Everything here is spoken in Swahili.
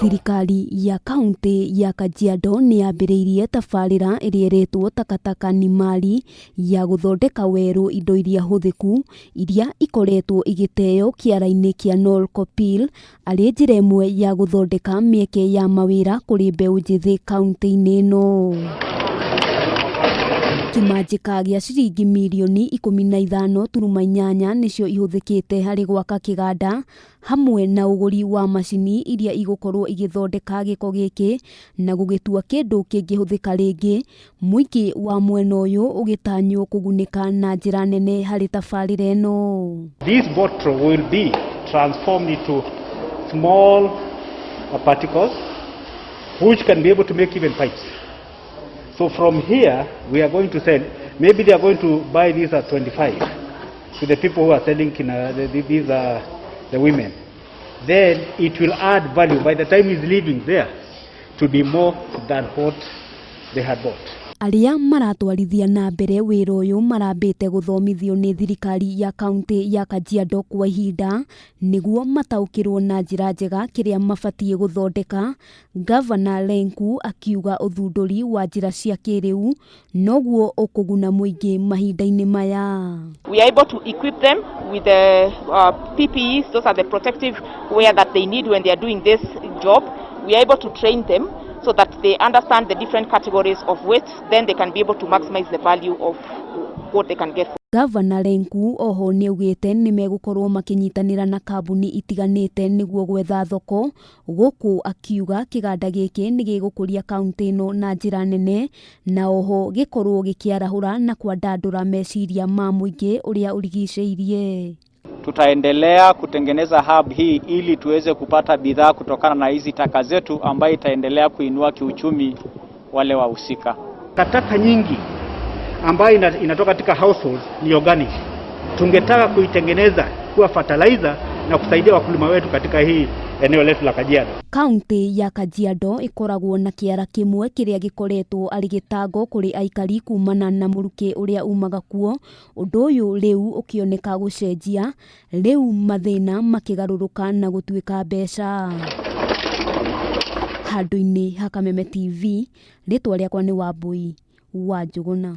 Thirikari ya kaunti ya Kajiado nĩ yambĩrĩirie tabarĩra ĩrĩa ĩretwo takataka ni mali ya guthondeka weru indo iria huthiku iria ikoretwo igiteo kiara-ini kia Noorkopir arĩ njira imwe ya guthondeka mieke ya mawira kuri mbeu njithi kaunti-inĩ ĩno. Kimanjĩka gĩa ciringi mirioni 15.8 nĩcio ihuthĩkĩte harĩ gwaka kiganda hamwe na ũgũri wa macini iria igũkorwo igithondeka gĩko gĩkĩ na gũgĩtua kĩndũ kĩngĩhũthĩka rĩngĩ. Mũingĩ wa mwena ũyũ ũgĩtanywo kũgunĩka na njĩra nene harĩ tabarĩra ĩno. This bottle will be transformed into small particles which can be able to make even pipes. So from here, we are going to sell, maybe they are going to buy these at 25 to the people who are selling, these are the women. Then it will add value. By the time he's leaving there, to be more than what they had bought. Aria maratwarithia na mbere wĩra ũyũ marambĩte gũthomithio nĩ thirikari ya kaunti ya Kajiado kwa ihinda nĩguo mataũkĩrwo na njĩra njega kĩrĩa mabatiĩ gũthondeka. Gavana Lenku akiuga ũthundũri wa njĩra cia kĩrĩu noguo ũkũguna mũingĩ mahinda-inĩ maya. We are able to equip them with the PPEs, those are the protective wear that they need when they are doing this job. We are able to train them so that they understand the different categories of weight, then they can be able to maximize the value of what they can get. Gavana Lenku oho nĩ augite nĩ megũkorwo makĩnyitanĩra na kambuni itiganite nĩguo gwetha thoko. Gũkũ akiuga kiganda gĩkĩ nĩ gĩgũkũria kaunti ĩno na njĩra nene na oho gĩkorwo gĩkĩarahũra na kwandandũra meciria ma mũingĩ ũrĩa ũrigicĩirie. Tutaendelea kutengeneza hub hii ili tuweze kupata bidhaa kutokana na hizi taka zetu ambayo itaendelea kuinua kiuchumi wale wahusika. Taka nyingi ambayo inatoka katika household ni organic. Tungetaka kuitengeneza kuwa fertilizer na kusaidia wakulima wetu katika hii eneo letu la Kajiado. Kaunti ya Kajiado ikoragwo na kiara kĩmwe kĩrĩa gĩkoretwo arĩ gĩtango kũrĩ aikari kumana na mũrukĩ ũrĩa umaga kuo. Ũndũ ũyũ rĩu ũkĩoneka gũcenjia, rĩu mathĩna makĩgarũrũka na gũtuĩka mbeca. Handũ-inĩ ha Kameme TV, rĩtwa rĩakwa nĩ Wambui wa Njũgũna.